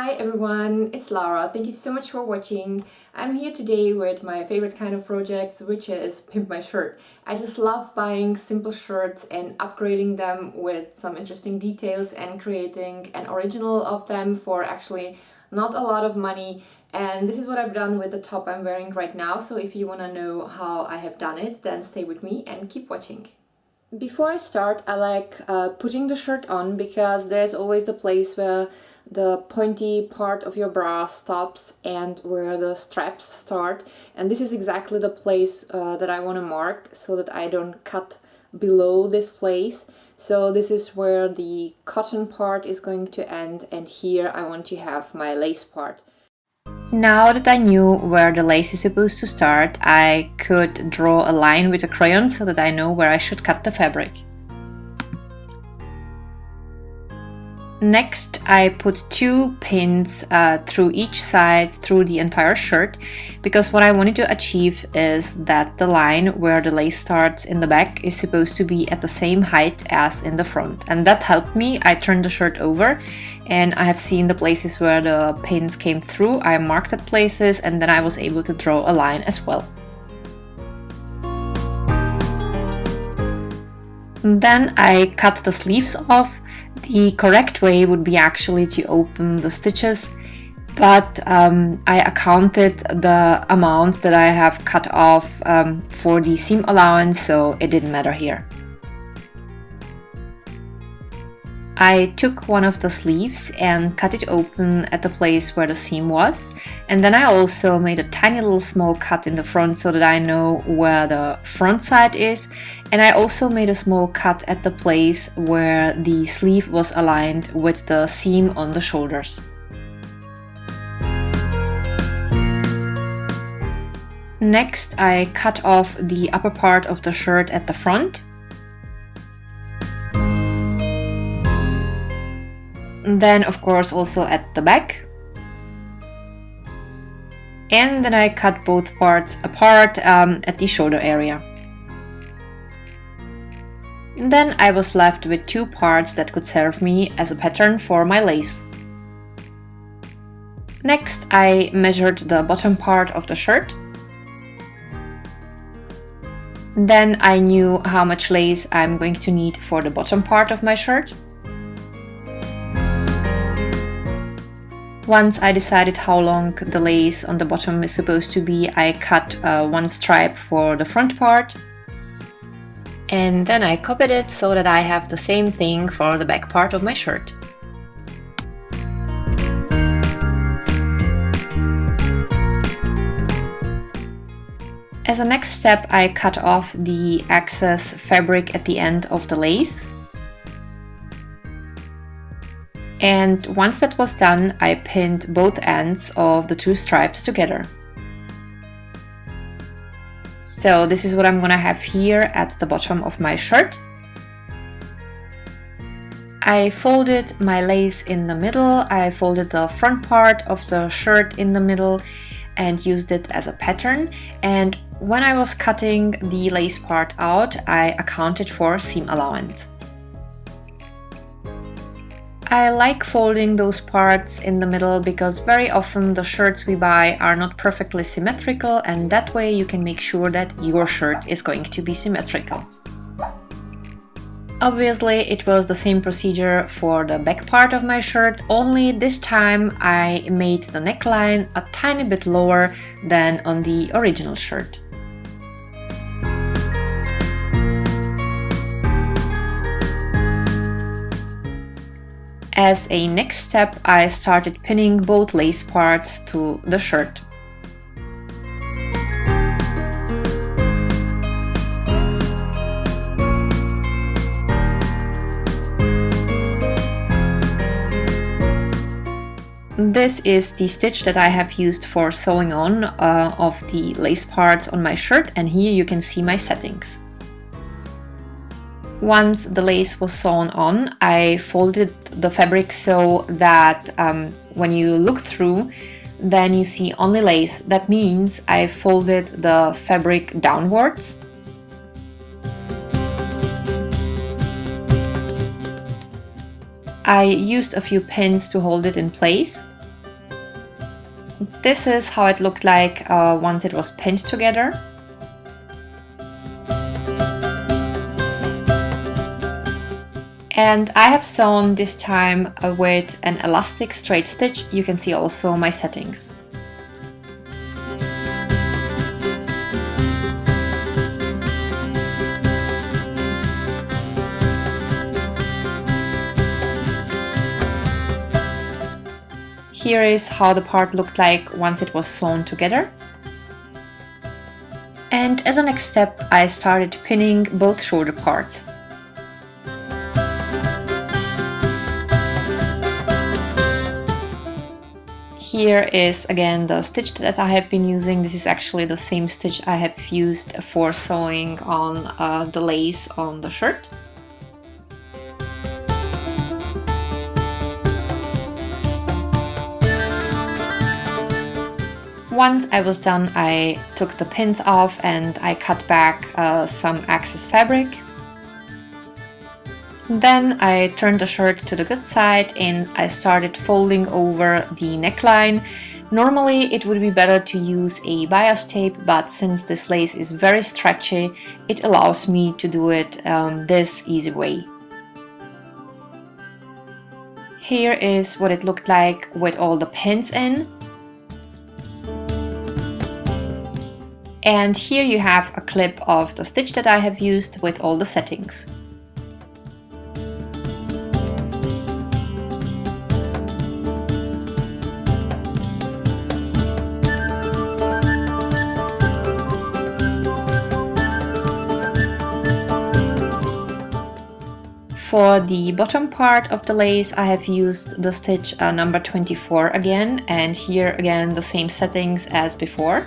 Hi everyone, it's Lara. Thank you so much for watching. I'm here today with my favorite kind of projects, which is Pimp my shirt. I just love buying simple shirts and upgrading them with some interesting details and creating an original of them for actually not a lot of money. And this is what I've done with the top I'm wearing right now. So if you want to know how I have done it, then stay with me and keep watching. Before I start, I like putting the shirt on because there's always the place where the pointy part of your bra stops and where the straps start, and this is exactly the place that I want to mark so that I don't cut below this place. So this is where the cotton part is going to end, and here I want to have my lace part. Now that I knew where the lace is supposed to start, I could draw a line with a crayon so that I know where I should cut the fabric. Next, I put two pins through each side through the entire shirt, because what I wanted to achieve is that the line where the lace starts in the back is supposed to be at the same height as in the front, and that helped me. I turned the shirt over and I have seen the places where the pins came through. I marked at places and then I was able to draw a line as well. Then I cut the sleeves off. The correct way would be actually to open the stitches, but I accounted the amount that I have cut off for the seam allowance, so it didn't matter here. I took one of the sleeves and cut it open at the place where the seam was, and then I also made a tiny little small cut in the front so that I know where the front side is, and I also made a small cut at the place where the sleeve was aligned with the seam on the shoulders. Next, I cut off the upper part of the shirt at the front. Then of course also at the back, and then I cut both parts apart at the shoulder area. Then I was left with two parts that could serve me as a pattern for my lace. Next, I measured the bottom part of the shirt. Then I knew how much lace I'm going to need for the bottom part of my shirt. Once I decided how long the lace on the bottom is supposed to be, I cut one stripe for the front part, and then I copied it so that I have the same thing for the back part of my shirt. As a next step, I cut off the excess fabric at the end of the lace. And once that was done, I pinned both ends of the two stripes together. So this is what I'm gonna have here at the bottom of my shirt. I folded my lace in the middle, I folded the front part of the shirt in the middle and used it as a pattern. And when I was cutting the lace part out, I accounted for seam allowance. I like folding those parts in the middle because very often the shirts we buy are not perfectly symmetrical, and that way you can make sure that your shirt is going to be symmetrical. Obviously, it was the same procedure for the back part of my shirt, only this time I made the neckline a tiny bit lower than on the original shirt. As a next step, I started pinning both lace parts to the shirt. This is the stitch that I have used for sewing on of the lace parts on my shirt, and here you can see my settings. Once the lace was sewn on, I folded the fabric so that when you look through, then you see only lace. That means I folded the fabric downwards. I used a few pins to hold it in place. This is how it looked like once it was pinned together. And I have sewn this time with an elastic straight stitch. You can see also my settings. Here is how the part looked like once it was sewn together. And as a next step, I started pinning both shoulder parts. Here is again the stitch that I have been using. This is actually the same stitch I have used for sewing on the lace on the shirt. Once I was done, I took the pins off and I cut back some excess fabric. Then I turned the shirt to the good side and I started folding over the neckline. Normally it would be better to use a bias tape, but since this lace is very stretchy, it allows me to do it this easy way. Here is what it looked like with all the pins in. And here you have a clip of the stitch that I have used with all the settings. For the bottom part of the lace, I have used the stitch number 24 again, and here again the same settings as before.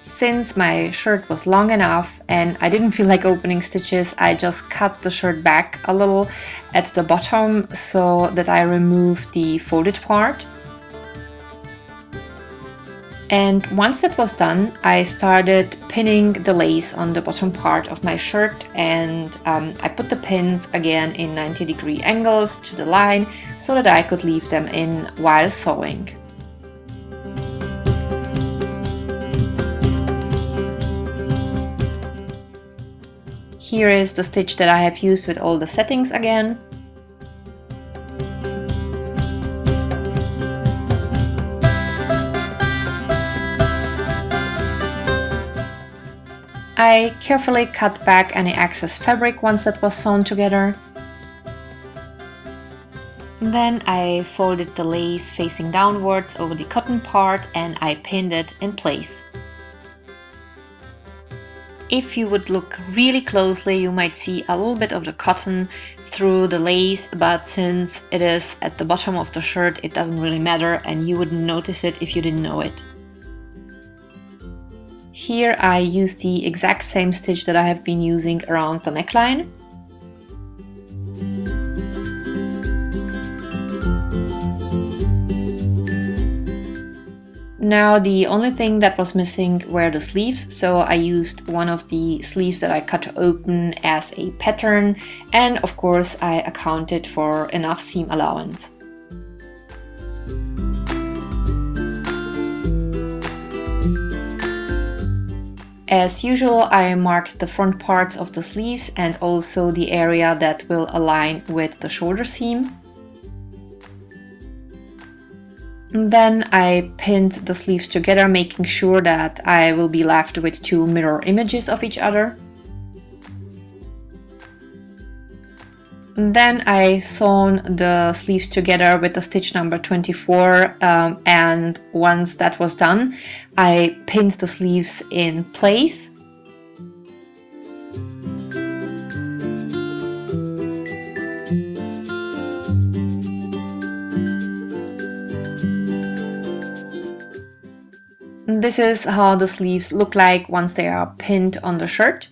Since my shirt was long enough and I didn't feel like opening stitches, I just cut the shirt back a little at the bottom so that I removed the folded part. And once that was done, I started pinning the lace on the bottom part of my shirt, and I put the pins again in 90-degree angles to the line so that I could leave them in while sewing. Here is the stitch that I have used with all the settings again. I carefully cut back any excess fabric once that was sewn together. Then I folded the lace facing downwards over the cotton part and I pinned it in place. If you would look really closely, you might see a little bit of the cotton through the lace, but since it is at the bottom of the shirt, it doesn't really matter and you wouldn't notice it if you didn't know it. Here I use the exact same stitch that I have been using around the neckline. Now the only thing that was missing were the sleeves, so I used one of the sleeves that I cut open as a pattern, and of course I accounted for enough seam allowance. As usual, I marked the front parts of the sleeves and also the area that will align with the shoulder seam. Then I pinned the sleeves together, making sure that I will be left with two mirror images of each other. Then I sewn the sleeves together with the stitch number 24, and once that was done, I pinned the sleeves in place. This is how the sleeves look like once they are pinned on the shirt.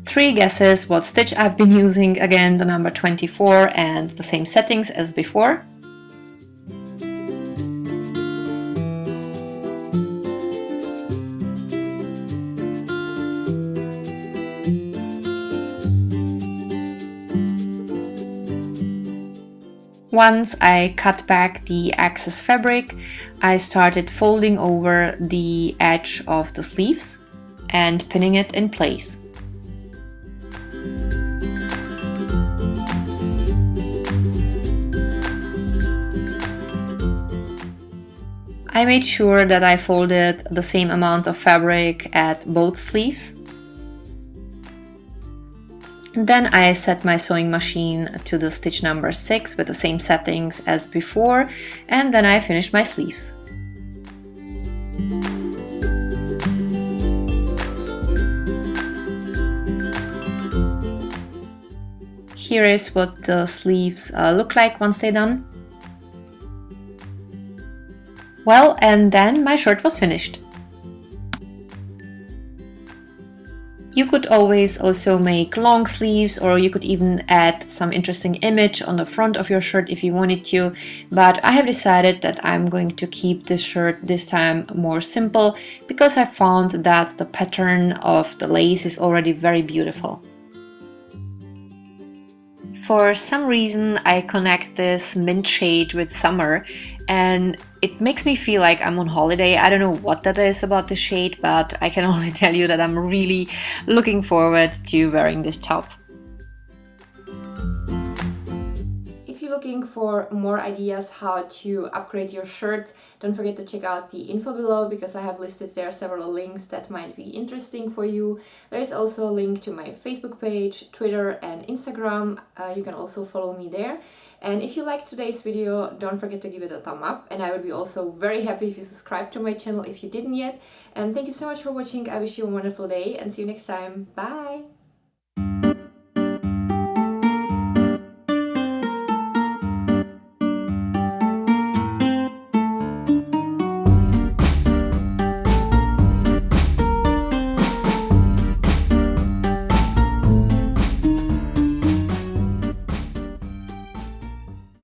Three guesses what stitch I've been using, again the number 24 and the same settings as before. Once I cut back the excess fabric, I started folding over the edge of the sleeves and pinning it in place. I made sure that I folded the same amount of fabric at both sleeves. Then I set my sewing machine to the stitch number 6 with the same settings as before, and then I finished my sleeves. Here is what the sleeves look like once they're done. Well, and then my shirt was finished. You could always also make long sleeves, or you could even add some interesting image on the front of your shirt if you wanted to, but I have decided that I'm going to keep this shirt this time more simple because I found that the pattern of the lace is already very beautiful. For some reason I connect this mint shade with summer, and it makes me feel like I'm on holiday. I don't know what that is about this shade, but I can only tell you that I'm really looking forward to wearing this top. If you're looking for more ideas how to upgrade your shirt, don't forget to check out the info below because I have listed there several links that might be interesting for you. There is also a link to my Facebook page, Twitter and Instagram. You can also follow me there. And if you liked today's video, don't forget to give it a thumb up, and I would be also very happy if you subscribe to my channel if you didn't yet. And thank you so much for watching. I wish you a wonderful day and see you next time. Bye!